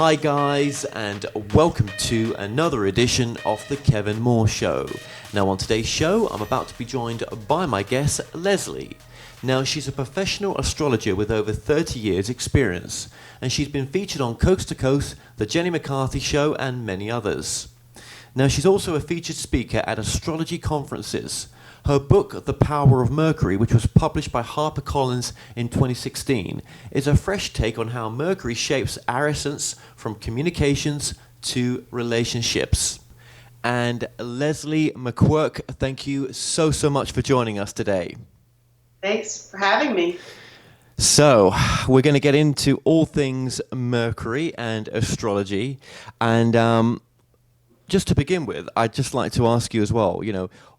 Hi guys, and welcome to another edition of The Kevin Moore Show. Now on today's show, I'm about to be joined by my guest, Leslie. Now she's a professional astrologer with over 30 years experience, and she's been featured on Coast to Coast, The Jenny McCarthy Show, and many others. Now she's also a featured speaker at astrology conferences. Her book, The Power of Mercury, which was published by Harper Collins in 2016, is a fresh take on how Mercury shapes our essence from communications to relationships. And Leslie McGuirk, thank you so much for joining us today. Thanks for having me. So, we're going to get into all things Mercury and astrology. And just to begin with, I'd just like to ask you as well,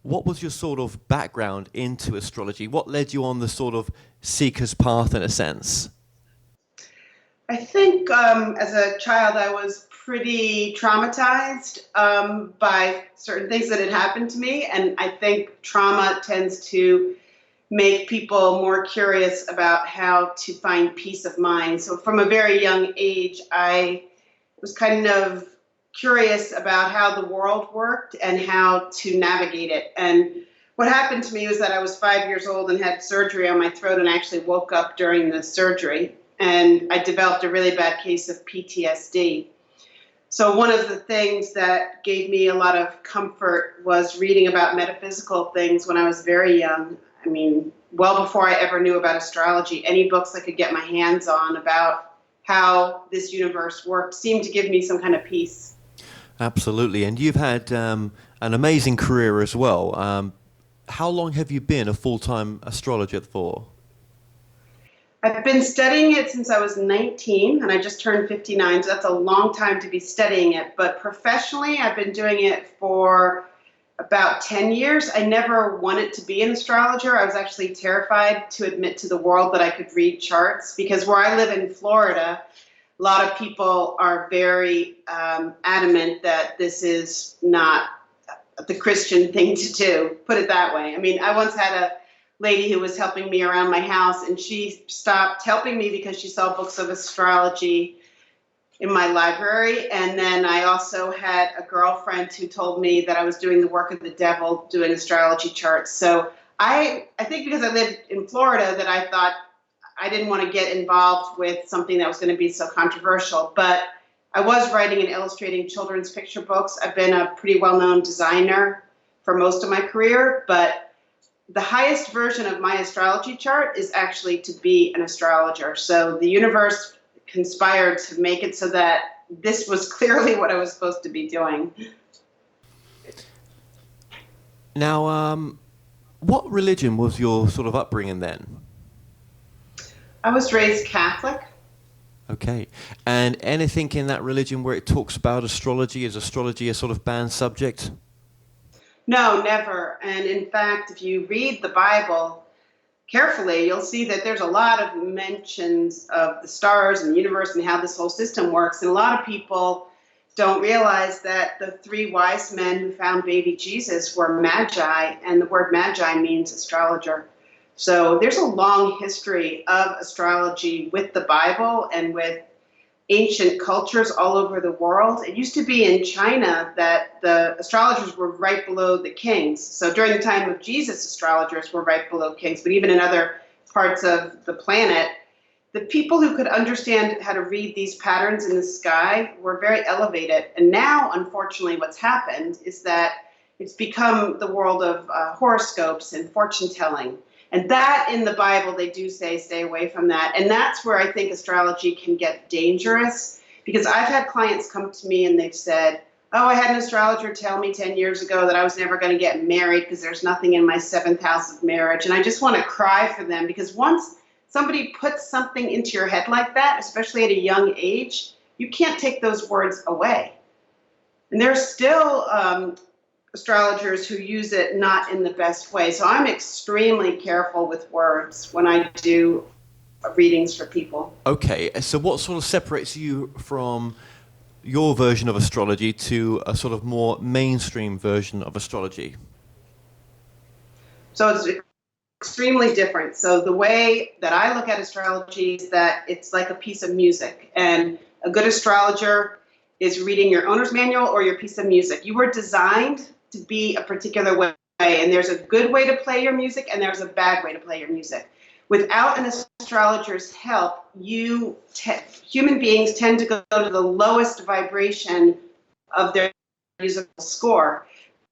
what was your sort of background into astrology? What led you on the sort of seeker's path in a sense? I think as a child I was pretty traumatized by certain things that had happened to me, and I think trauma tends to make people more curious about how to find peace of mind. So from a very young age, I was kind of curious about how the world worked and how to navigate it. And what happened to me was that I was 5 years old and had surgery on my throat, and I actually woke up during the surgery, and I developed a really bad case of PTSD. So one of the things that gave me a lot of comfort was reading about metaphysical things when I was very young. I mean, well before I ever knew about astrology, any books I could get my hands on about how this universe worked seemed to give me some kind of peace. Absolutely. And you've had an amazing career as well. How long have you been a full-time astrologer for? I've been studying it since I was 19, and I just turned 59, so that's a long time to be studying it. But professionally, I've been doing it for about 10 years. I never wanted to be an astrologer. I was actually terrified to admit to the world that I could read charts, because where I live in Florida, a lot of people are very adamant that this is not the Christian thing to do, put it that way. I mean, I once had a lady who was helping me around my house, and she stopped helping me because she saw books of astrology in my library. And then I also had a girlfriend who told me that I was doing the work of the devil, doing astrology charts. So I think because I lived in Florida that I thought I didn't want to get involved with something that was going to be so controversial. But I was writing and illustrating children's picture books. I've been a pretty well-known designer for most of my career, but the highest version of my astrology chart is actually to be an astrologer. So the universe conspired to make it so that this was clearly what I was supposed to be doing. Now, what religion was your sort of upbringing then? I was raised Catholic. Okay. And anything in that religion where it talks about astrology? Is astrology a sort of banned subject? No, never. And in fact, if you read the Bible carefully, you'll see that there's a lot of mentions of the stars and the universe and how this whole system works. And a lot of people don't realize that the three wise men who found baby Jesus were magi, and the word magi means astrologer. So there's a long history of astrology with the Bible and with ancient cultures all over the world. It used to be in China that the astrologers were right below the kings. So during the time of Jesus, astrologers were right below kings, but even in other parts of the planet, the people who could understand how to read these patterns in the sky were very elevated. And now, unfortunately, what's happened is that it's become the world of horoscopes and fortune telling. And that in the Bible, they do say, stay away from that. And that's where I think astrology can get dangerous, because I've had clients come to me and they've said, oh, I had an astrologer tell me 10 years ago that I was never going to get married because there's nothing in my seventh house of marriage. And I just want to cry for them, because once somebody puts something into your head like that, especially at a young age, you can't take those words away. And there's still astrologers who use it not in the best way. So I'm extremely careful with words when I do readings for people. Okay, so what sort of separates you from your version of astrology to a sort of more mainstream version of astrology? So it's extremely different. So the way that I look at astrology is that it's like a piece of music, and A good astrologer is reading your owner's manual or your piece of music. You were designed to be a particular way, and there's a good way to play your music and there's a bad way to play your music. Without an astrologer's help, human beings tend to go to the lowest vibration of their musical score.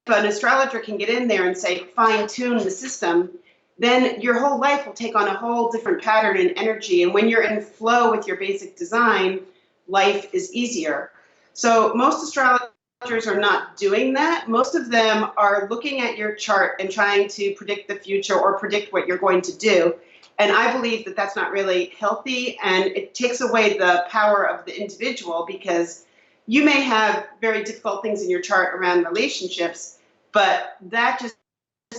If an astrologer can get in there and say, fine-tune the system, then your whole life will take on a whole different pattern and energy. And when you're in flow with your basic design, life is easier. So most astrologers are not doing that. Most of them are looking at your chart and trying to predict the future or predict what you're going to do. And I believe that that's not really healthy, and it takes away the power of the individual, because you may have very difficult things in your chart around relationships, but that just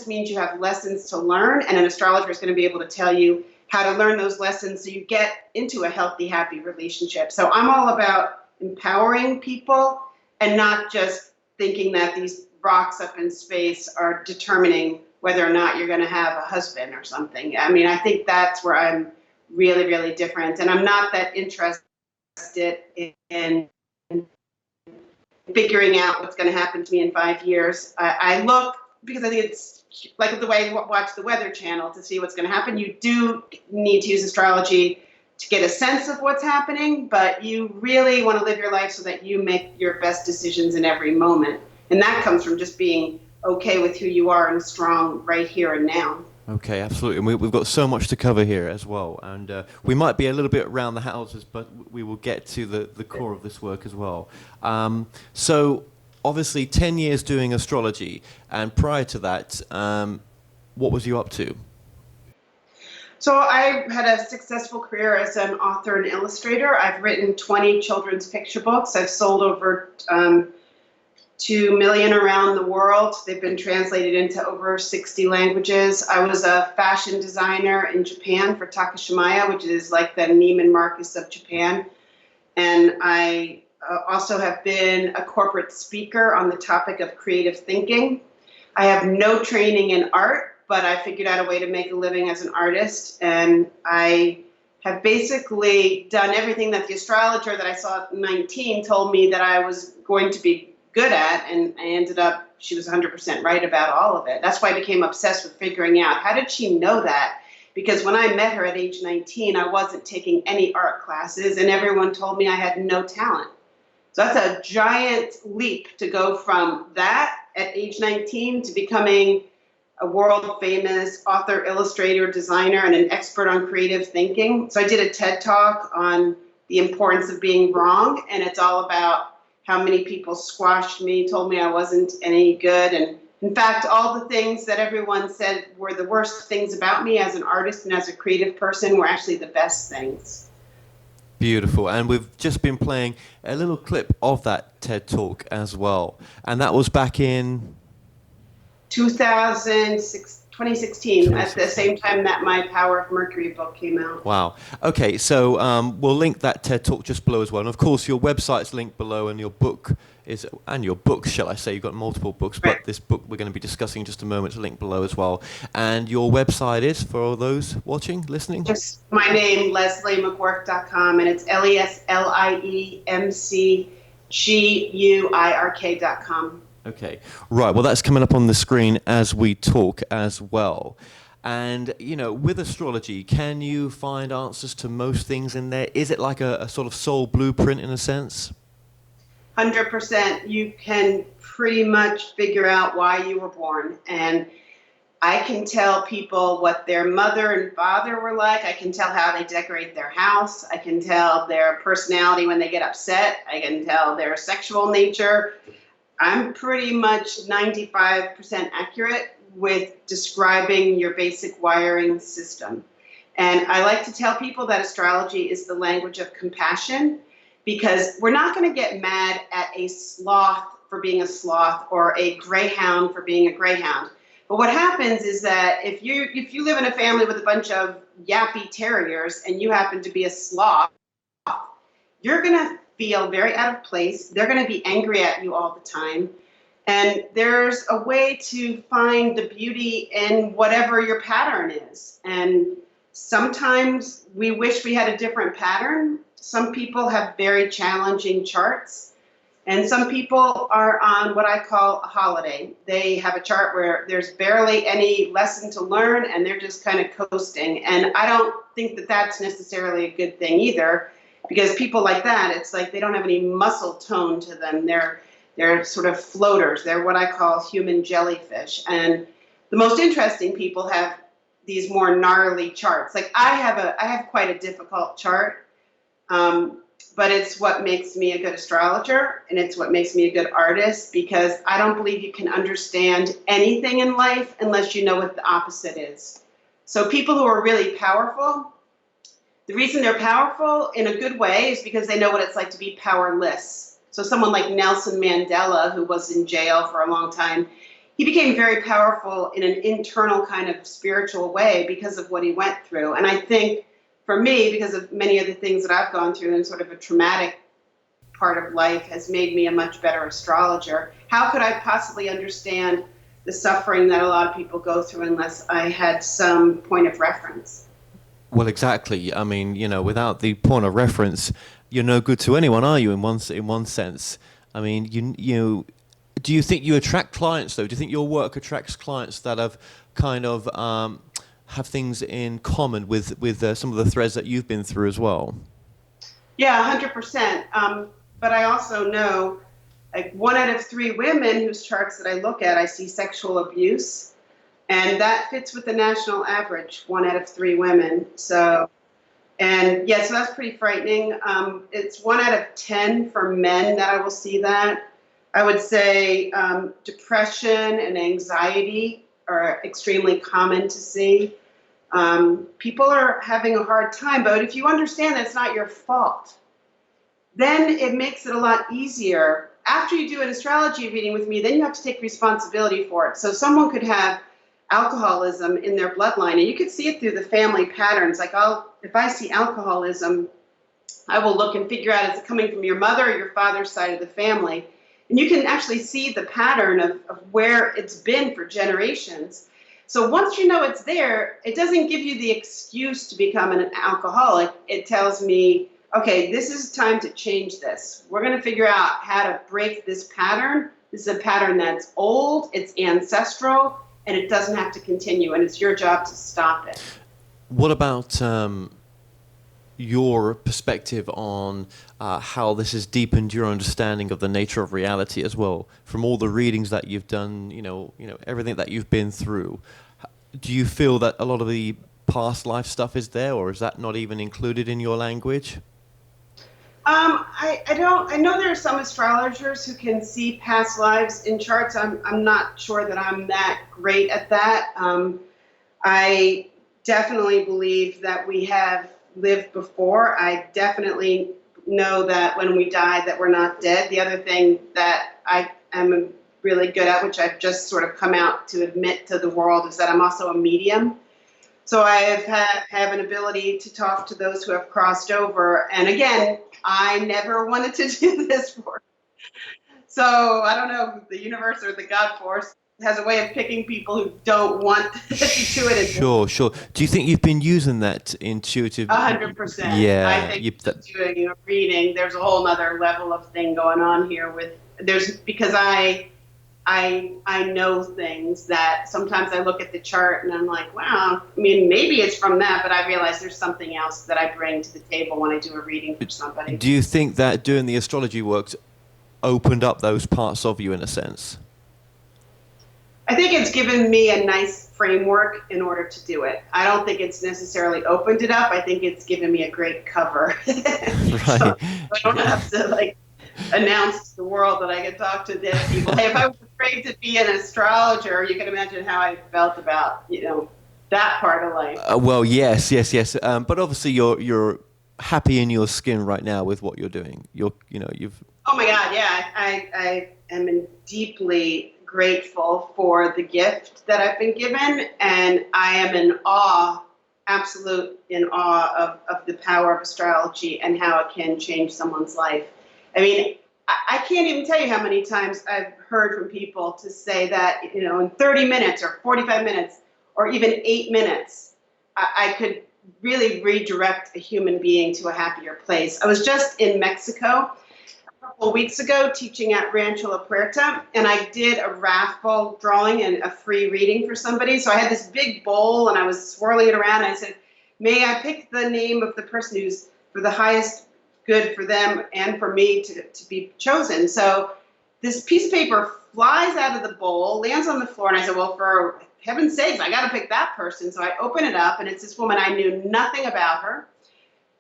means you have lessons to learn, and an astrologer is going to be able to tell you how to learn those lessons so you get into a healthy, happy relationship. So I'm all about empowering people and not just thinking that these rocks up in space are determining whether or not you're going to have a husband or something. I mean, I think that's where I'm really, really different. And I'm not that interested in figuring out what's going to happen to me in 5 years. I look, because I think it's like the way you watch the Weather Channel to see what's going to happen. You do need to use astrology to get a sense of what's happening, but you really want to live your life so that you make your best decisions in every moment. And that comes from just being okay with who you are and strong right here and now. Okay, absolutely. And we've got so much to cover here as well. And we might be a little bit around the houses, but we will get to the core of this work as well. So obviously 10 years doing astrology. And prior to that, what was you up to? So I had a successful career as an author and illustrator. I've written 20 children's picture books. I've sold over 2 million around the world. They've been translated into over 60 languages. I was a fashion designer in Japan for Takashimaya, which is like the Neiman Marcus of Japan. And I also have been a corporate speaker on the topic of creative thinking. I have no training in art, but I figured out a way to make a living as an artist. And I have basically done everything that the astrologer that I saw at 19 told me that I was going to be good at, and I ended up, she was 100% right about all of it. That's why I became obsessed with figuring out, how did she know that? Because when I met her at age 19, I wasn't taking any art classes, and everyone told me I had no talent. So that's a giant leap to go from that at age 19 to becoming a world famous author, illustrator, designer, and an expert on creative thinking. So I did a TED Talk on the importance of being wrong, and it's all about how many people squashed me, told me I wasn't any good. And in fact, all the things that everyone said were the worst things about me as an artist and as a creative person were actually the best things. Beautiful. And we've just been playing a little clip of that TED Talk as well. And that was back in 2016, at the same time that my Power of Mercury book came out. Wow. Okay, so we'll link that TED Talk just below as well. And of course, your website's linked below, and your book is, and your books, shall I say, you've got multiple books, but right. This book we're going to be discussing in just a moment is linked below as well. And your website is, for those watching, listening? Just my name, LeslieMcGuirk.com, and it's LeslieMcGuirk.com. Okay, right. Well, that's coming up on the screen as we talk as well. And, you know, with astrology, can you find answers to most things in there? Is it like a sort of soul blueprint in a sense? 100%. You can pretty much figure out why you were born. And I can tell people what their mother and father were like. I can tell how they decorate their house. I can tell their personality when they get upset. I can tell their sexual nature. I'm pretty much 95% accurate with describing your basic wiring system. And I like to tell people that astrology is the language of compassion, because we're not going to get mad at a sloth for being a sloth or a greyhound for being a greyhound. But what happens is that if you live in a family with a bunch of yappy terriers and you happen to be a sloth, you're going to feel very out of place. They're going to be angry at you all the time. And there's a way to find the beauty in whatever your pattern is. And sometimes we wish we had a different pattern. Some people have very challenging charts, and some people are on what I call a holiday. They have a chart where there's barely any lesson to learn, and they're just kind of coasting. And I don't think that that's necessarily a good thing either, because people like that, it's like they don't have any muscle tone to them. They're sort of floaters. They're what I call human jellyfish. And the most interesting people have these more gnarly charts. Like I have quite a difficult chart, but it's what makes me a good astrologer, and it's what makes me a good artist, because I don't believe you can understand anything in life unless you know what the opposite is. So people who are really powerful, the reason they're powerful in a good way is because they know what it's like to be powerless. So someone like Nelson Mandela, who was in jail for a long time, he became very powerful in an internal kind of spiritual way because of what he went through. And I think for me, because of many of the things that I've gone through and sort of a traumatic part of life has made me a much better astrologer. How could I possibly understand the suffering that a lot of people go through unless I had some point of reference? Well, exactly. I mean, without the point of reference, you're no good to anyone, are you? In one sense. I mean, do you think you attract clients though? Do you think your work attracts clients that have kind of have things in common with some of the threads that you've been through as well? Yeah, 100%. But I also know, like 1 out of 3 women whose charts that I look at, I see sexual abuse, and that fits with the national average. 1 out of 3 women. So that's pretty frightening. It's 1 out of 10 for men that I will see that. I would say depression and anxiety are extremely common to see. People are having a hard time, but if you understand that it's not your fault, then it makes it a lot easier. After you do an astrology reading with me, then you have to take responsibility for it. So someone could have alcoholism in their bloodline, and you could see it through the family patterns. Like if I see alcoholism, I will look and figure out, is it coming from your mother or your father's side of the family? And you can actually see the pattern of where it's been for generations. So once you know it's there, it doesn't give you the excuse to become an alcoholic. It tells me, okay, this is time to change this. We're going to figure out how to break this pattern. This is a pattern that's old, it's ancestral, and it doesn't have to continue, and it's your job to stop it. What about your perspective on how this has deepened your understanding of the nature of reality as well, from all the readings that you've done, everything that you've been through? Do you feel that a lot of the past life stuff is there, or is that not even included in your language? I don't. I know there are some astrologers who can see past lives in charts. I'm not sure that I'm that great at that. I definitely believe that we have lived before. I definitely know that when we die that we're not dead. The other thing that I am really good at, which I've just sort of come out to admit to the world, is that I'm also a medium. So I have an ability to talk to those who have crossed over. And again, I never wanted to do this for. So I don't know, the universe or the God force has a way of picking people who don't want to do it. Sure. Do you think you've been using that intuitive? 100%. Yeah. I think doing a reading, there's a whole other level of thing going on here because I know things that sometimes I look at the chart and I'm like, wow, I mean, maybe it's from that, but I realize there's something else that I bring to the table when I do a reading for somebody. Do you think that doing the astrology work opened up those parts of you in a sense? I think it's given me a nice framework in order to do it. I don't think it's necessarily opened it up. I think it's given me a great cover. Right. So I don't have to announce to the world that I can talk to dead people. Hey, if I was afraid to be an astrologer, you can imagine how I felt about, that part of life. Well, yes. But obviously you're happy in your skin right now with what you're doing. You've. Oh my God, yeah. I am deeply grateful for the gift that I've been given, and I am in awe, in awe of the power of astrology and how it can change someone's life. I mean, I can't even tell you how many times I've heard from people to say that, in 30 minutes or 45 minutes or even 8 minutes, I could really redirect a human being to a happier place. I was just in Mexico a couple of weeks ago teaching at Rancho La Puerta, and I did a raffle drawing and a free reading for somebody. So I had this big bowl and I was swirling it around. And I said, may I pick the name of the person who's for the highest good for them and for me to be chosen. So this piece of paper flies out of the bowl, lands on the floor, and I said, well, for heaven's sakes, I got to pick that person. So I open it up, and it's this woman. I knew nothing about her.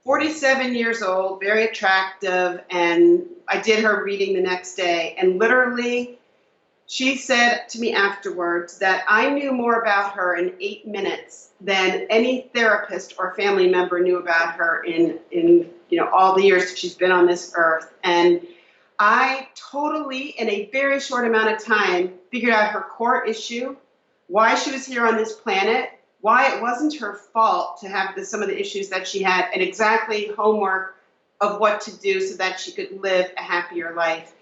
47 years old, very attractive, and I did her reading the next day. And literally, she said to me afterwards that I knew more about her in 8 minutes than any therapist or family member knew about her in all the years she's been on this earth. And I totally, in a very short amount of time, figured out her core issue, why she was here on this planet, why it wasn't her fault to have some of the issues that she had, and exactly homework of what to do so that she could live a happier life.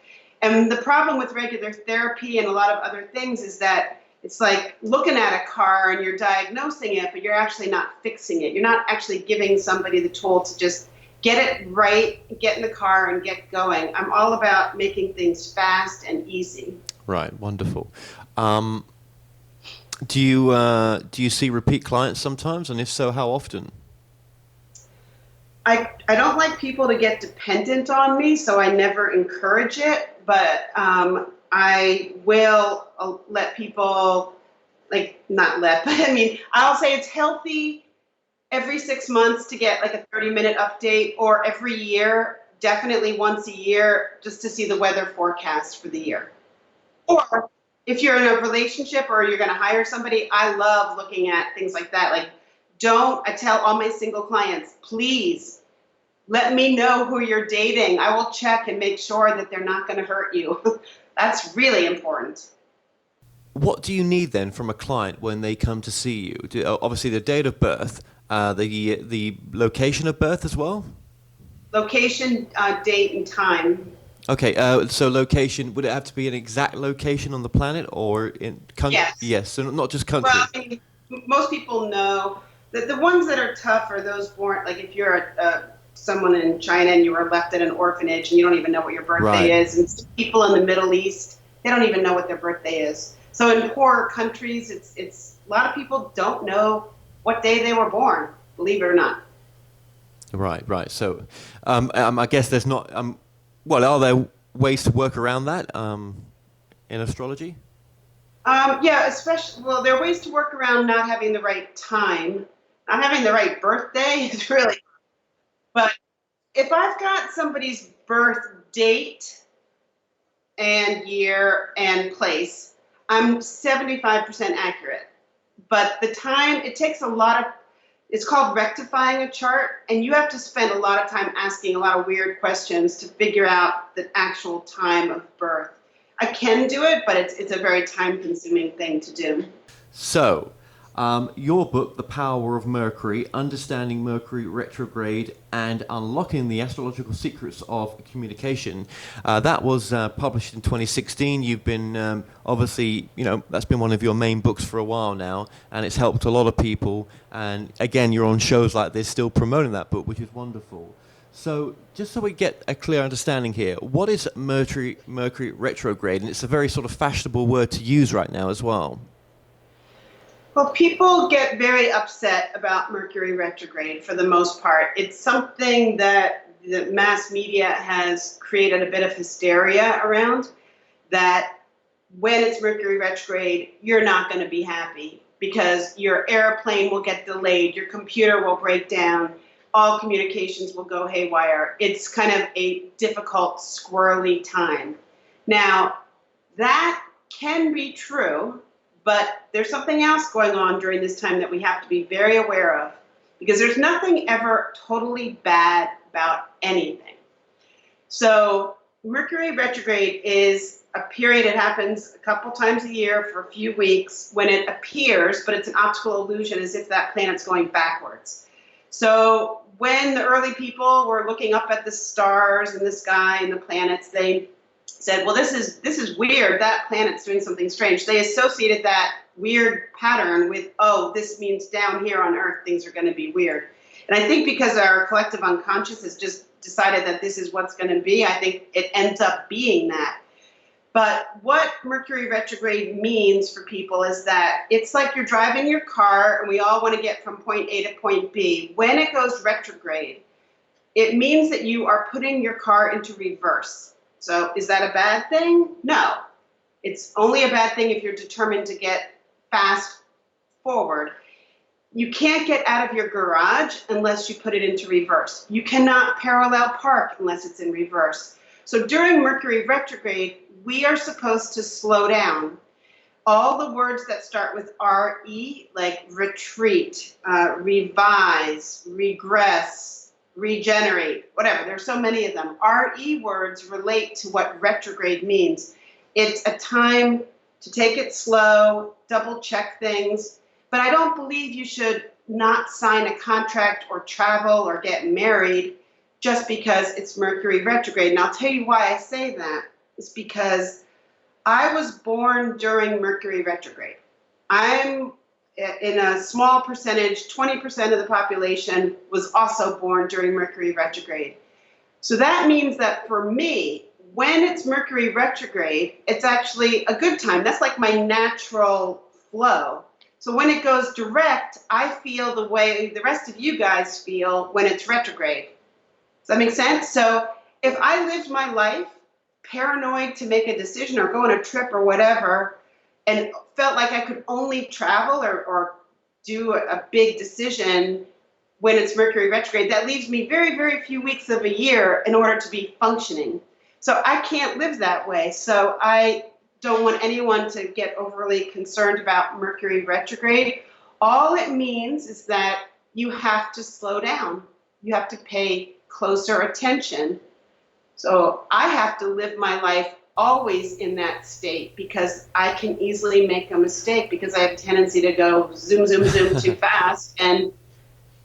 And the problem with regular therapy and a lot of other things is that it's like looking at a car and you're diagnosing it, but you're actually not fixing it. You're not actually giving somebody the tool to just get it right, get in the car and get going. I'm all about making things fast and easy. Right, wonderful. Do you see repeat clients sometimes, and if so, how often? I don't like people to get dependent on me, so I never encourage it, but I will let people, I'll say it's healthy every 6 months to get like a 30-minute update, or every year, definitely once a year, just to see the weather forecast for the year. Or if you're in a relationship or you're going to hire somebody, I love looking at things like that. I tell all my single clients, please let me know who you're dating. I will check and make sure that they're not going to hurt you. That's really important. What do you need then from a client when they come to see you? Obviously, the date of birth, the location of birth as well? Location, date, and time. Okay, so location, would it have to be an exact location on the planet or in country? Yes. Yes, so not just country. Well, most people know that the ones that are tough are those born, like if you're someone in China and you were left at an orphanage and you don't even know what your birthday is, and people in the Middle East, they don't even know what their birthday is. So in poorer countries, it's a lot of people don't know what day they were born, believe it or not. Right. So I guess there's not, are there ways to work around that in astrology? There are ways to work around not having the right time, not having the right birthday is really, but if I've got somebody's birth date and year and place, I'm 75% accurate. But the time, it takes it's called rectifying a chart, and you have to spend a lot of time asking a lot of weird questions to figure out the actual time of birth. I can do it, but it's a very time-consuming thing to do. So, your book, The Power of Mercury, Understanding Mercury Retrograde and Unlocking the Astrological Secrets of Communication, that was published in 2016. You've been, obviously, that's been one of your main books for a while now, and it's helped a lot of people. And again, you're on shows like this still promoting that book, which is wonderful. So, just so we get a clear understanding here, what is Mercury Retrograde? And it's a very sort of fashionable word to use right now as well. Well, people get very upset about Mercury retrograde for the most part. It's something that the mass media has created a bit of hysteria around, that when it's Mercury retrograde, you're not going to be happy because your airplane will get delayed, your computer will break down, all communications will go haywire. It's kind of a difficult, squirrely time. Now, that can be true, but there's something else going on during this time that we have to be very aware of, because there's nothing ever totally bad about anything. So Mercury retrograde is a period, it happens a couple times a year for a few weeks when it appears, but it's an optical illusion as if that planet's going backwards. So when the early people were looking up at the stars and the sky and the planets, they said, well, this is weird. That planet's doing something strange. They associated that weird pattern with, oh, this means down here on Earth, things are going to be weird. And I think because our collective unconscious has just decided that this is what's going to be, I think it ends up being that. But what Mercury retrograde means for people is that it's like you're driving your car and we all want to get from point A to point B. When it goes retrograde, it means that you are putting your car into reverse. So is that a bad thing? No. It's only a bad thing if you're determined to get fast forward. You can't get out of your garage unless you put it into reverse. You cannot parallel park unless it's in reverse. So during Mercury retrograde, we are supposed to slow down. All the words that start with RE, like retreat, revise, regress, regenerate, whatever, there's so many of them. RE words relate to what retrograde means. It's a time to take it slow, double check things. But I don't believe you should not sign a contract or travel or get married just because it's Mercury retrograde. And I'll tell you why I say that. It's because I was born during Mercury retrograde. I'm in a small percentage, 20% of the population was also born during Mercury retrograde. So that means that for me, when it's Mercury retrograde, it's actually a good time. That's like my natural flow. So when it goes direct, I feel the way the rest of you guys feel when it's retrograde. Does that make sense? So if I lived my life paranoid to make a decision or go on a trip or whatever, and felt like I could only travel or do a big decision when it's Mercury retrograde, that leaves me very, very few weeks of a year in order to be functioning. So I can't live that way. So I don't want anyone to get overly concerned about Mercury retrograde. All it means is that you have to slow down. You have to pay closer attention. So I have to live my life always in that state because I can easily make a mistake because I have a tendency to go zoom, zoom, zoom too fast. And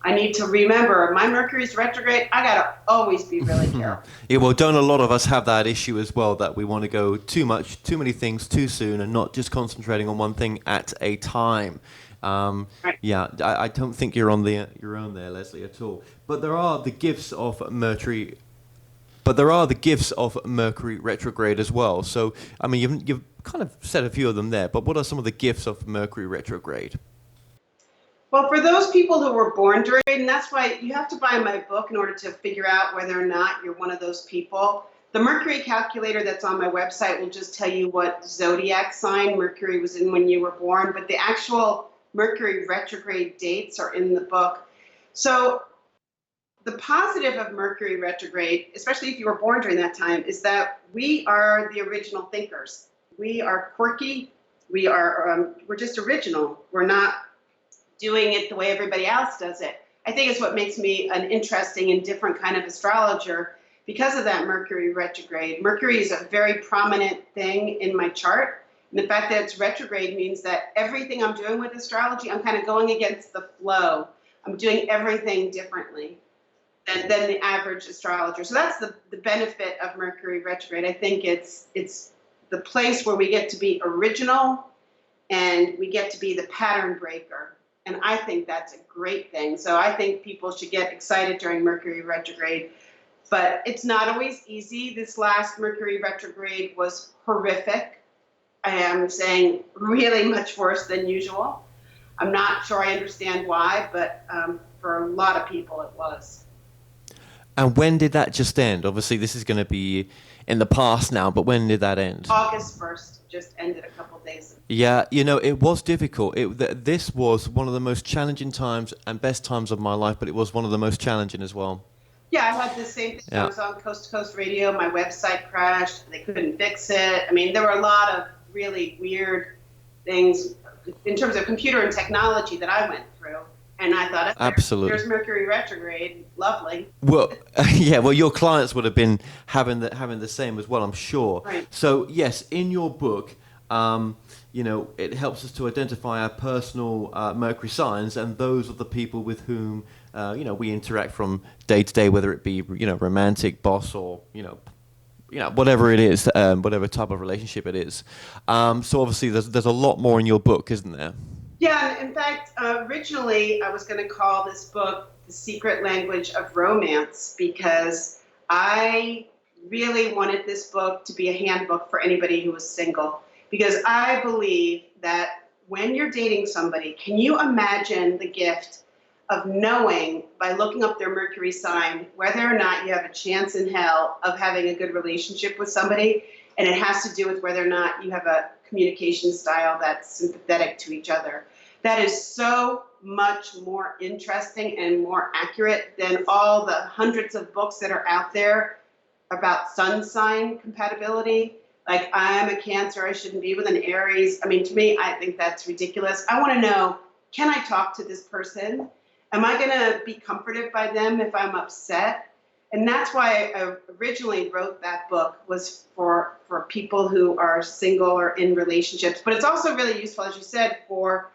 I need to remember my Mercury's retrograde. I got to always be really careful. Yeah, well, don't a lot of us have that issue as well, that we want to go too much, too many things too soon and not just concentrating on one thing at a time. Right. Yeah, I don't think you're on your own there, Leslie, at all. But there are the gifts of Mercury. But there are the gifts of Mercury retrograde as well. So, I mean, you've kind of said a few of them there. But what are some of the gifts of Mercury retrograde? Well, for those people who were born during, and that's why you have to buy my book in order to figure out whether or not you're one of those people. The Mercury calculator that's on my website will just tell you what zodiac sign Mercury was in when you were born, but the actual Mercury retrograde dates are in the book. So the positive of Mercury retrograde, especially if you were born during that time, is that we are the original thinkers. We are quirky. We're just original. We're not doing it the way everybody else does it. I think it's what makes me an interesting and different kind of astrologer because of that Mercury retrograde. Mercury is a very prominent thing in my chart. And the fact that it's retrograde means that everything I'm doing with astrology, I'm kind of going against the flow. I'm doing everything differently than the average astrologer. So that's the benefit of Mercury retrograde. I think it's the place where we get to be original and we get to be the pattern breaker. And I think that's a great thing. So I think people should get excited during Mercury retrograde. But it's not always easy. This last Mercury retrograde was horrific. I am saying really much worse than usual. I'm not sure I understand why, but for a lot of people it was. And when did that just end? Obviously, this is going to be in the past now, but when did that end? August 1st, just ended a couple days ago. Yeah, it was difficult. This was one of the most challenging times and best times of my life, but it was one of the most challenging as well. Yeah, I had the same thing. Yeah. I was on Coast to Coast Radio. My website crashed. They couldn't fix it. I mean, there were a lot of really weird things in terms of computer and technology that I went through. And I thought, absolutely, there's Mercury retrograde, lovely. Well, yeah, well, your clients would have been having the same as well, I'm sure. Right. So, yes, in your book, it helps us to identify our personal Mercury signs and those of the people with whom, we interact from day to day, whether it be, romantic, boss, or, whatever it is, whatever type of relationship it is. So obviously there's a lot more in your book, isn't there? Yeah, and in fact, originally I was going to call this book The Secret Language of Romance because I really wanted this book to be a handbook for anybody who was single. Because I believe that when you're dating somebody, can you imagine the gift of knowing by looking up their Mercury sign whether or not you have a chance in hell of having a good relationship with somebody? And it has to do with whether or not you have a communication style that's sympathetic to each other. That is so much more interesting and more accurate than all the hundreds of books that are out there about sun sign compatibility. Like, I'm a Cancer, I shouldn't be with an Aries. I mean, to me, I think that's ridiculous. I want to know, can I talk to this person? Am I going to be comforted by them if I'm upset? And that's why I originally wrote that book, was for people who are single or in relationships. But it's also really useful, as you said, for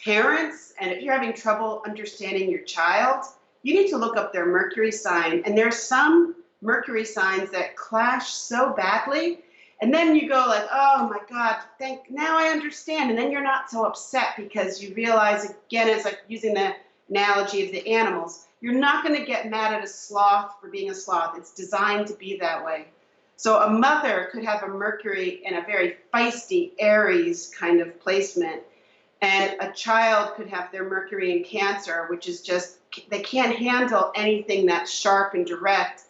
parents. And if you're having trouble understanding your child, you need to look up their Mercury sign. And there's some Mercury signs that clash so badly. And then you go like, oh my God, now I understand. And then you're not so upset because you realize, again, it's like using the analogy of the animals. You're not going to get mad at a sloth for being a sloth. It's designed to be that way. So a mother could have a Mercury in a very feisty Aries kind of placement. And a child could have their Mercury in Cancer, which is just, they can't handle anything that's sharp and direct.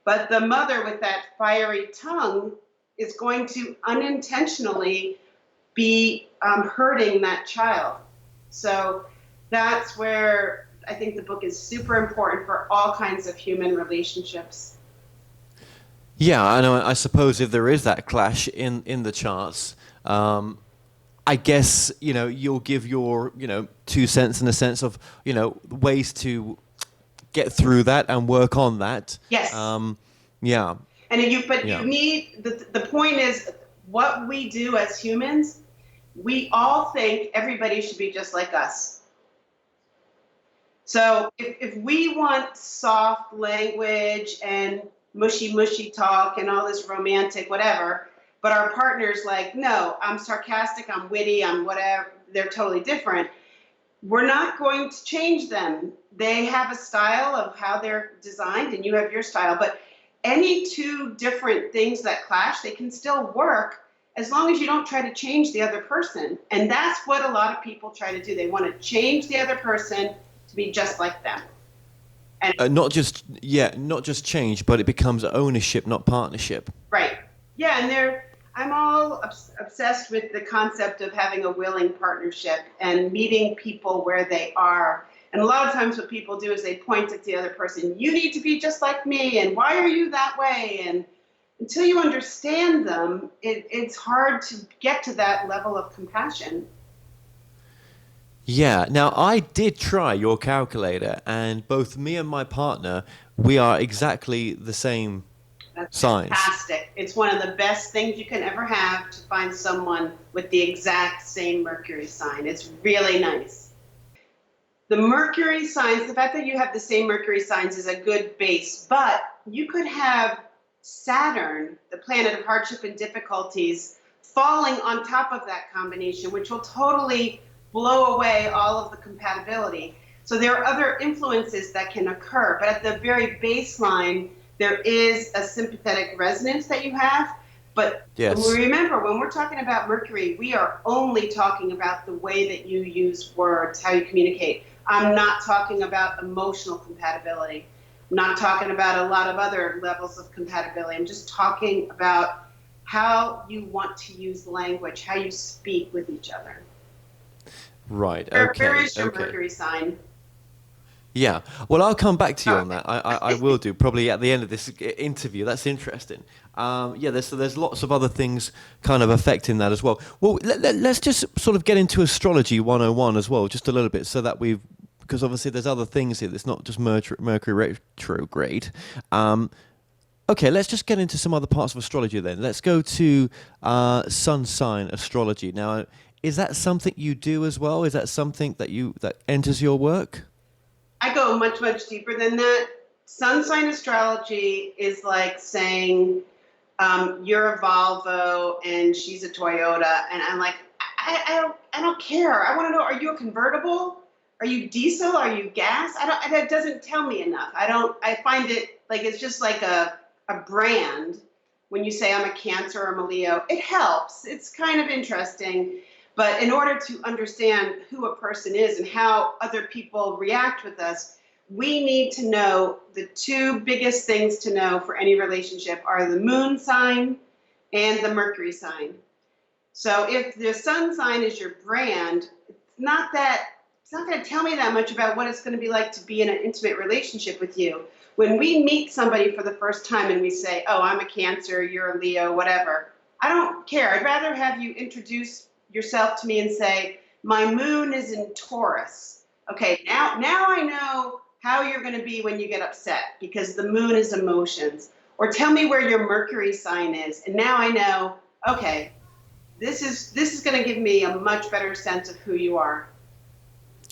But the mother with that fiery tongue is going to unintentionally be hurting that child. So that's where I think the book is super important for all kinds of human relationships. Yeah, I know. I suppose if there is that clash in the charts, I guess, you'll give your, 2 cents in a sense of, ways to get through that and work on that. Yes. Yeah. And you need, the point is, what we do as humans, we all think everybody should be just like us. So if we want soft language and mushy talk and all this romantic whatever, but our partner's like, no, I'm sarcastic, I'm witty, I'm whatever, they're totally different, we're not going to change them. They have a style of how they're designed and you have your style, but any two different things that clash, they can still work as long as you don't try to change the other person. And that's what a lot of people try to do. They want to change the other person to be just like them. And not just change, but it becomes ownership, not partnership. Right. Yeah, and I'm all obsessed with the concept of having a willing partnership and meeting people where they are. And a lot of times what people do is they point at the other person, you need to be just like me, and why are you that way? And until you understand them, it's hard to get to that level of compassion. Yeah. Now, I did try your calculator, and both me and my partner, we are exactly the same signs. Fantastic. It's one of the best things you can ever have to find someone with the exact same Mercury sign. It's really nice. The Mercury signs, the fact that you have the same Mercury signs is a good base, but you could have Saturn, the planet of hardship and difficulties, falling on top of that combination, which will totally blow away all of the compatibility. So there are other influences that can occur, but at the very baseline, there is a sympathetic resonance that you have. But yes. Remember, when we're talking about Mercury, we are only talking about the way that you use words, how you communicate. I'm not talking about emotional compatibility. I'm not talking about a lot of other levels of compatibility. I'm just talking about how you want to use language, how you speak with each other. Right. Okay. Where is your Mercury sign? Yeah. Well, I'll come back to you on that. I will do, probably at the end of this interview. That's interesting. There's lots of other things kind of affecting that as well. Well, let's just sort of get into Astrology 101 as well, just a little bit, so that because obviously there's other things here. It's not just Mercury Retrograde. Okay, let's just get into some other parts of astrology then. Let's go to sun sign astrology. Now, is that something you do as well? Is that something that enters your work? I go much deeper than that. Sun sign astrology is like saying, you're a Volvo and she's a Toyota. And I'm like, I don't care. I want to know, are you a convertible? Are you diesel? Are you gas? That doesn't tell me enough. I find it like, it's just like a brand. When you say I'm a Cancer or I'm a Leo, it helps. It's kind of interesting. But in order to understand who a person is and how other people react with us, we need to know the two biggest things to know for any relationship are the moon sign and the Mercury sign. So if the sun sign is your brand, it's not going to tell me that much about what it's going to be like to be in an intimate relationship with you. When we meet somebody for the first time and we say, oh, I'm a Cancer, you're a Leo, whatever, I don't care. I'd rather have you introduce yourself to me and say, my moon is in Taurus. Okay, now I know how you're going to be when you get upset because the moon is emotions. Or tell me where your Mercury sign is. And now I know, okay, this is going to give me a much better sense of who you are.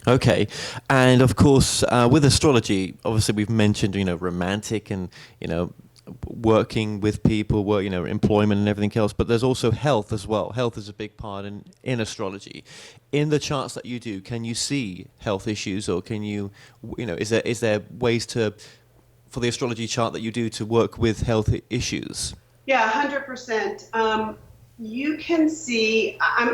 Okay, and of course, with astrology, obviously we've mentioned, romantic and, working with people, employment and everything else, but there's also health as well. Health is a big part in astrology. In the charts that you do, can you see health issues, or can you, is there ways for the astrology chart that you do to work with health issues? Yeah, 100%. You can see, I'm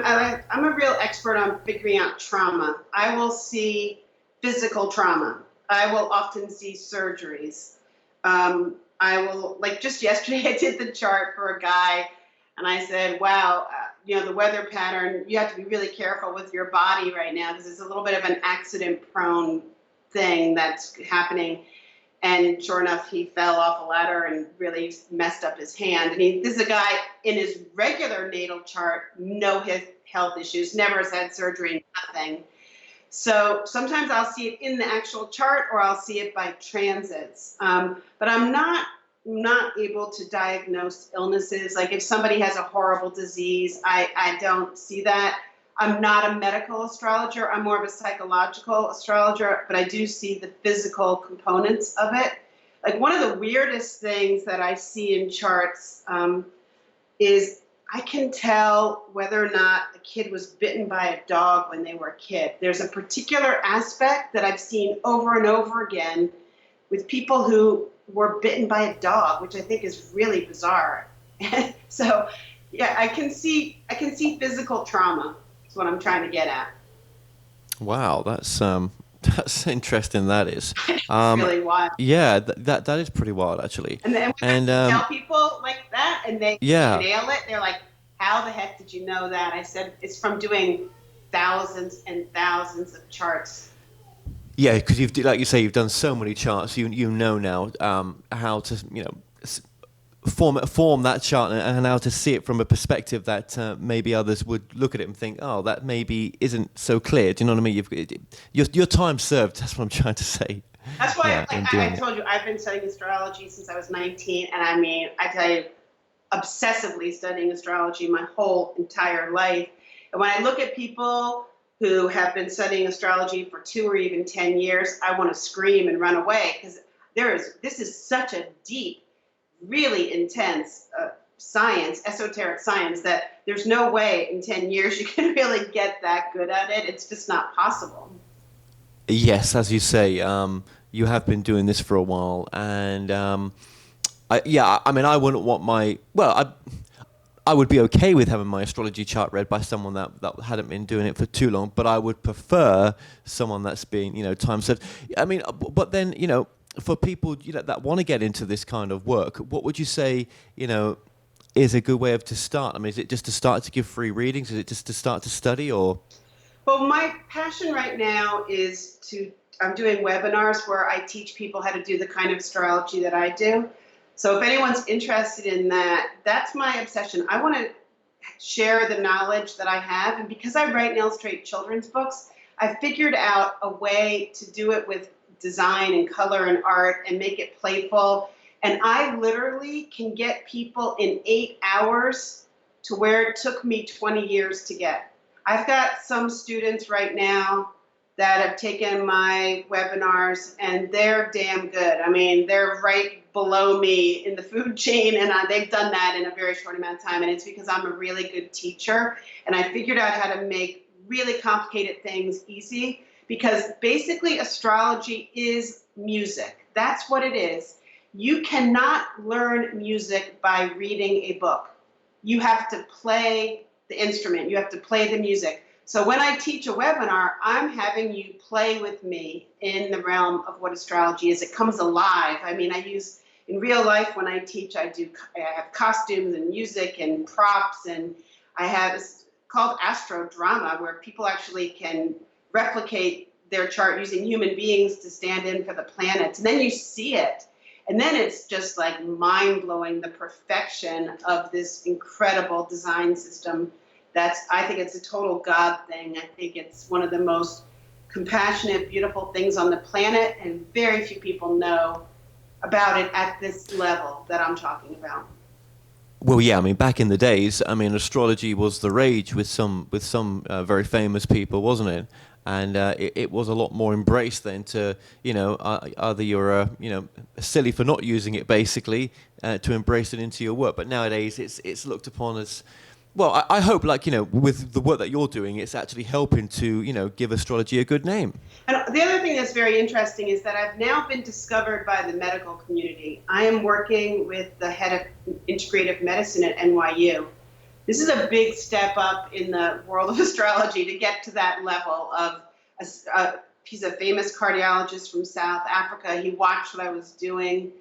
a real expert on figuring out trauma. I will see physical trauma. I will often see surgeries. I will, like just yesterday, I did the chart for a guy, and I said, wow, the weather pattern, you have to be really careful with your body right now because it's a little bit of an accident-prone thing that's happening. And sure enough, he fell off a ladder and really messed up his hand. And this is a guy in his regular natal chart, no health issues, never has had surgery, nothing. So sometimes I'll see it in the actual chart or I'll see it by transits. But I'm not able to diagnose illnesses. Like if somebody has a horrible disease, I don't see that. I'm not a medical astrologer. I'm more of a psychological astrologer, but I do see the physical components of it. Like one of the weirdest things that I see in charts is I can tell whether or not a kid was bitten by a dog when they were a kid. There's a particular aspect that I've seen over and over again with people who were bitten by a dog, which I think is really bizarre. So, yeah, I can see physical trauma. That's what I'm trying to get at. Wow, that's interesting. That is. It's really wild. Yeah, that is pretty wild actually. And then when I tell people like that and they nail it, they're like, how the heck did you know that? I said, it's from doing thousands and thousands of charts. Yeah, because like you say, you've done so many charts. You know now how to form that chart and how to see it from a perspective that maybe others would look at it and think, oh, that maybe isn't so clear. Do you know what I mean? Your time served. That's what I'm trying to say. That's why I told you I've been studying astrology since I was 19, and I mean, I tell you, obsessively studying astrology my whole entire life. And when I look at people who have been studying astrology for 2 or even 10 years, I want to scream and run away because this is such a deep, really intense science, esoteric science, that there's no way in 10 years you can really get that good at it. It's just not possible. Yes, as you say, you have been doing this for a while, and I wouldn't want I would be okay with having my astrology chart read by someone that hadn't been doing it for too long, but I would prefer someone that's been, time served. I mean, but then, for people that want to get into this kind of work, what would you say, is a good way to start? I mean, is it just to start to give free readings? Is it just to start to study, or? Well, my passion right now is I'm doing webinars where I teach people how to do the kind of astrology that I do. So if anyone's interested in that, that's my obsession. I want to share the knowledge that I have. And because I write and illustrate children's books, I figured out a way to do it with design and color and art and make it playful. And I literally can get people in 8 hours to where it took me 20 years to get. I've got some students right now that have taken my webinars, and they're damn good. I mean, they're right below me in the food chain, and they've done that in a very short amount of time. And it's because I'm a really good teacher, and I figured out how to make really complicated things easy, because basically astrology is music. That's what it is. You cannot learn music by reading a book. You have to play the instrument. You have to play the music. So when I teach a webinar, I'm having you play with me in the realm of what astrology is. It comes alive. I mean, in real life when I teach, I have costumes and music and props, and I have it's called astro drama, where people actually can replicate their chart using human beings to stand in for the planets. And then you see it. And then it's just like mind-blowing, the perfection of this incredible design system. I think it's a total God thing. I think it's one of the most compassionate, beautiful things on the planet, and very few people know about it at this level that I'm talking about. Well, yeah, I mean, back in the days, I mean, astrology was the rage with some very famous people, wasn't it? And it was a lot more embraced then to, either you're, silly for not using it, basically, to embrace it into your work. But nowadays, it's looked upon as, well, I hope, with the work that you're doing, it's actually helping to, give astrology a good name. And the other thing that's very interesting is that I've now been discovered by the medical community. I am working with the head of integrative medicine at NYU. This is a big step up in the world of astrology to get to that level of, he's a famous cardiologist from South Africa. He watched what I was doing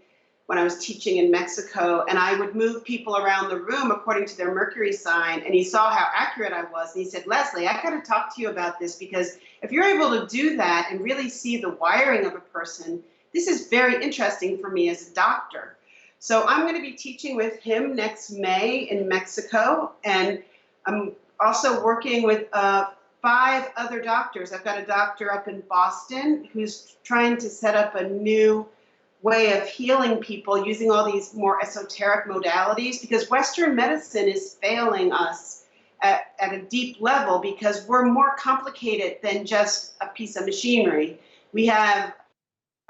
when I was teaching in Mexico, and I would move people around the room according to their Mercury sign, and he saw how accurate I was, and he said, Leslie, I got to talk to you about this, because if you're able to do that and really see the wiring of a person, this is very interesting for me as a doctor. So I'm going to be teaching with him next May in Mexico, and I'm also working with 5 other doctors. I've got a doctor up in Boston who's trying to set up a new way of healing people using all these more esoteric modalities, because Western medicine is failing us at a deep level, because we're more complicated than just a piece of machinery. We have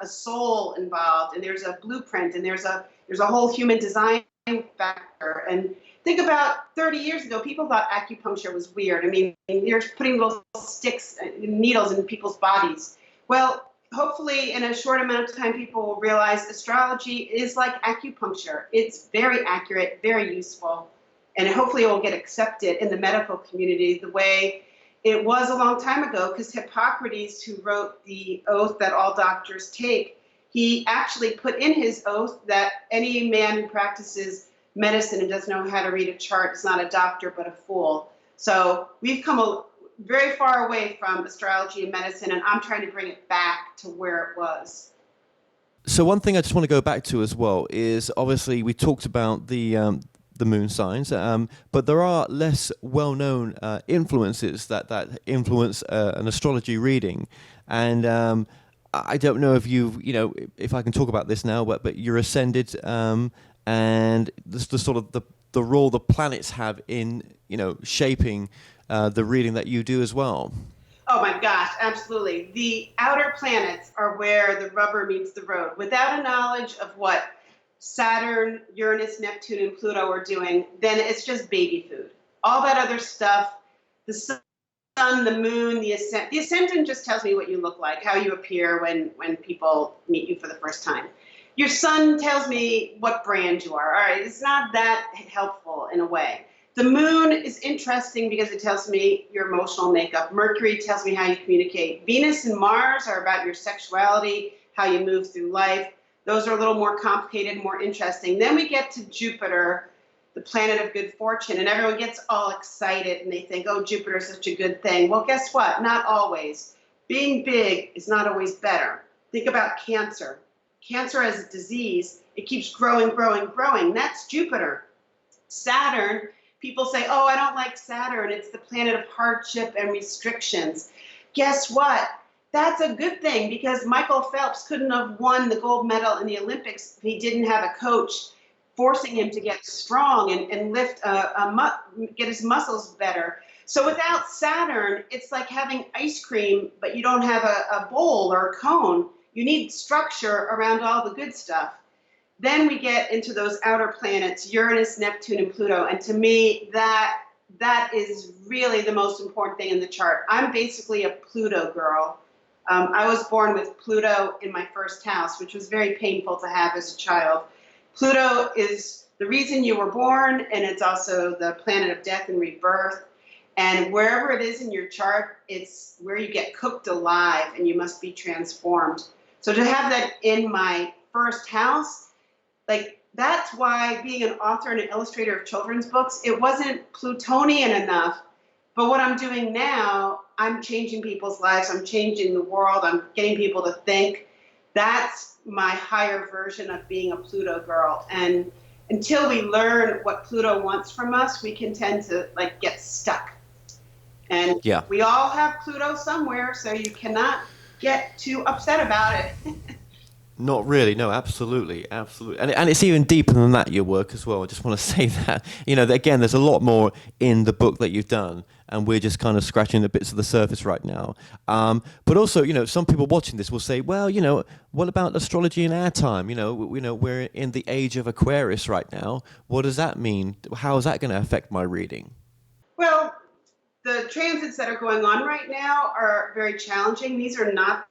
a soul involved, and there's a blueprint, and there's a whole human design factor. And think about 30 years ago, people thought acupuncture was weird. I mean, you're putting little sticks, needles in people's bodies. Well, hopefully in a short amount of time, people will realize astrology is like acupuncture. It's very accurate, very useful, and hopefully it will get accepted in the medical community the way it was a long time ago, because Hippocrates, who wrote the oath that all doctors take, he actually put in his oath that any man who practices medicine and doesn't know how to read a chart is not a doctor but a fool. So we've come very far away from astrology and medicine, and I'm trying to bring it back to where it was. So one thing I just want to go back to as well is, obviously we talked about the moon signs, but there are less well-known influences that influence an astrology reading, and I don't know if if I can talk about this now, but you're ascended, and the sort of the role the planets have in shaping the reading that you do as well. Oh my gosh, absolutely. The outer planets are where the rubber meets the road. Without a knowledge of what Saturn, Uranus, Neptune, and Pluto are doing, then it's just baby food. All that other stuff, the sun, the moon, the ascendant. The ascendant just tells me what you look like, how you appear when people meet you for the first time. Your sun tells me what brand you are. All right, it's not that helpful in a way. The moon is interesting because it tells me your emotional makeup. Mercury tells me how you communicate. Venus and Mars are about your sexuality, how you move through life. Those are a little more complicated, more interesting. Then we get to Jupiter, the planet of good fortune, and everyone gets all excited and they think, oh, Jupiter is such a good thing. Well, guess what? Not always. Being big is not always better. Think about cancer. Cancer as a disease, it keeps growing, growing, growing. That's Jupiter. Saturn, people say, oh, I don't like Saturn. It's the planet of hardship and restrictions. Guess what? That's a good thing, because Michael Phelps couldn't have won the gold medal in the Olympics if he didn't have a coach forcing him to get strong and lift, get his muscles better. So without Saturn, it's like having ice cream, but you don't have a bowl or a cone. You need structure around all the good stuff. Then we get into those outer planets, Uranus, Neptune, and Pluto. And to me, that is really the most important thing in the chart. I'm basically a Pluto girl. I was born with Pluto in my first house, which was very painful to have as a child. Pluto is the reason you were born, and it's also the planet of death and rebirth. And wherever it is in your chart, it's where you get cooked alive and you must be transformed. So to have that in my first house, like, that's why being an author and an illustrator of children's books, it wasn't Plutonian enough. But what I'm doing now, I'm changing people's lives. I'm changing the world. I'm getting people to think. That's my higher version of being a Pluto girl. And until we learn what Pluto wants from us, we can tend to like get stuck. And Yeah. we all have Pluto somewhere, so you cannot get too upset about it. Not really, no, absolutely, absolutely. And it's even deeper than that, your work as well. I just want to say that, again, there's a lot more in the book that you've done, and we're just kind of scratching the bits of the surface right now. But also, some people watching this will say, well, what about astrology in our time? We're in the age of Aquarius right now. What does that mean? How is that going to affect my reading? Well, the transits that are going on right now are very challenging. These are not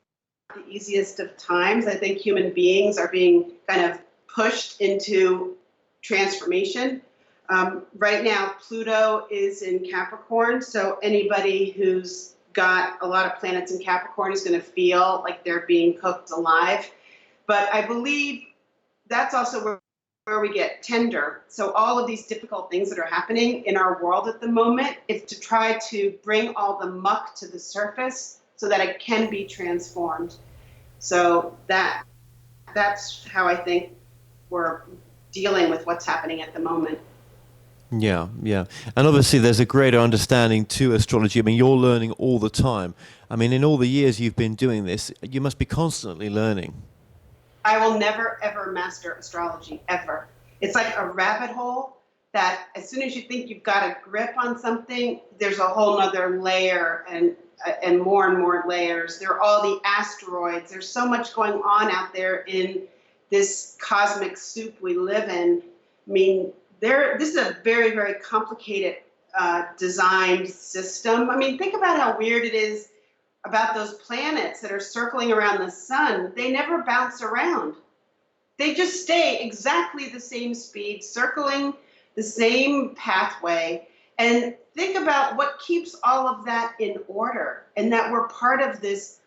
the easiest of times. I think human beings are being kind of pushed into transformation. Right now, Pluto is in Capricorn, so anybody who's got a lot of planets in Capricorn is going to feel like they're being cooked alive. But I believe that's also where we get tender. So all of these difficult things that are happening in our world at the moment is to try to bring all the muck to the surface so that it can be transformed. So that's how I think we're dealing with what's happening at the moment. Yeah, yeah. And obviously there's a greater understanding to astrology. I mean, you're learning all the time. I mean, in all the years you've been doing this, you must be constantly learning. I will never, ever master astrology, ever. It's like a rabbit hole that as soon as you think you've got a grip on something, there's a whole nother layer and more layers. There are all the asteroids. There's so much going on out there in this cosmic soup we live in. I mean, this is a very, very complicated designed system. I mean, think about how weird it is about those planets that are circling around the sun. They never bounce around. They just stay exactly the same speed, circling the same pathway. And think about what keeps all of that in order, and that we're part of this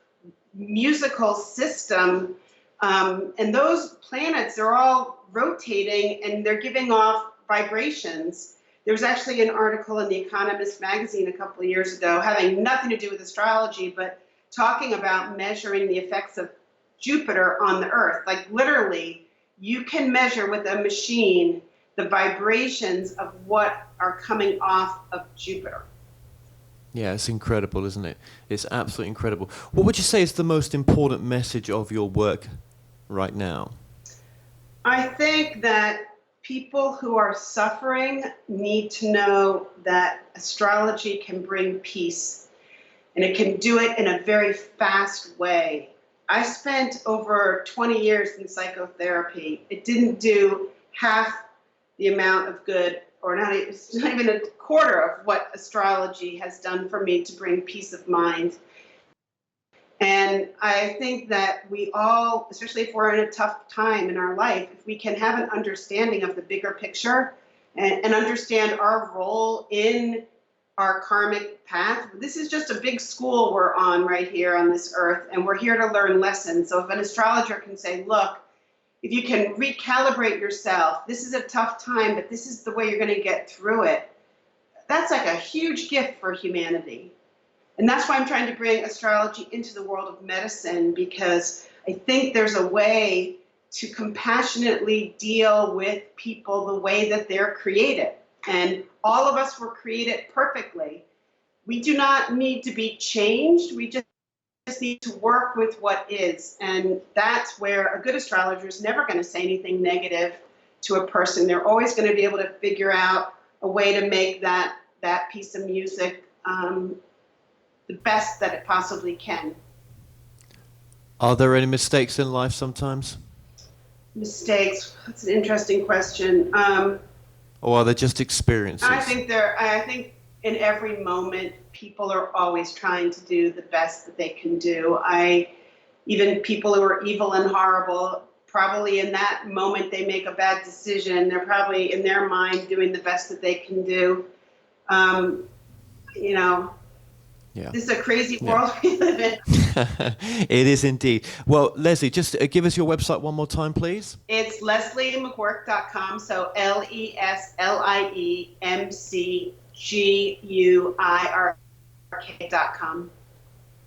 musical system. And those planets are all rotating and they're giving off vibrations. There was actually an article in The Economist magazine a couple of years ago having nothing to do with astrology, but talking about measuring the effects of Jupiter on the Earth. Like literally, you can measure with a machine the vibrations of what are coming off of Jupiter. Yeah, it's incredible, isn't it? It's absolutely incredible. What would you say is the most important message of your work right now? I think that people who are suffering need to know that astrology can bring peace, and it can do it in a very fast way. I spent over 20 years in psychotherapy. It didn't do half the amount of good, or not even a quarter of what astrology has done for me to bring peace of mind. And I think that we all, especially if we're in a tough time in our life, if we can have an understanding of the bigger picture and understand our role in our karmic path. This is just a big school we're on right here on this earth, and we're here to learn lessons. So if an astrologer can say, look, if you can recalibrate yourself, this is a tough time, but this is the way you're going to get through it. That's like a huge gift for humanity. And that's why I'm trying to bring astrology into the world of medicine, because I think there's a way to compassionately deal with people the way that they're created. And all of us were created perfectly. We do not need to be changed. We just need to work with what is. And that's where a good astrologer is never going to say anything negative to a person. They're always going to be able to figure out a way to make that piece of music the best that it possibly can. Are there any mistakes in life sometimes? Mistakes, that's an interesting question. Or are they just experiences? I think in every moment, people are always trying to do the best that they can do. Even people who are evil and horrible, probably in that moment they make a bad decision. They're probably in their mind doing the best that they can do. This is a crazy world we live in. It is indeed. Well, Leslie, just give us your website one more time, please. It's LeslieMcGuirk.com, so LeslieMcGuirk.com.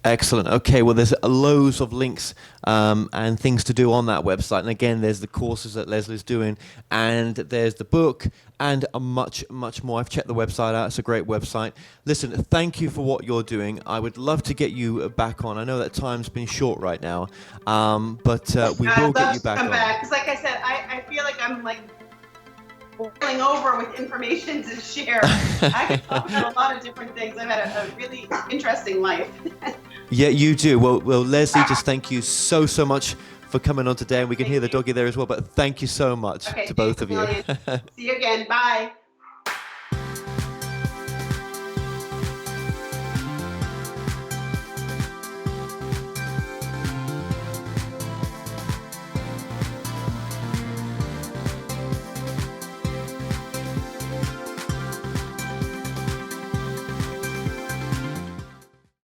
Excellent. Okay, well, there's loads of links and things to do on that website. And again, there's the courses that Leslie's doing, and there's the book, and much, much more. I've checked the website out. It's a great website. Listen, thank you for what you're doing. I would love to get you back on. I know that time's been short right now, but we will get you back on. Because like I said, I feel like I'm boiling over with information to share. I can talk about a lot of different things. I've had a really interesting life. Yeah, you do. Well, Leslie, just thank you so much for coming on today. And we can hear the doggy there as well, but thank you so much to both of you. See you again. Bye.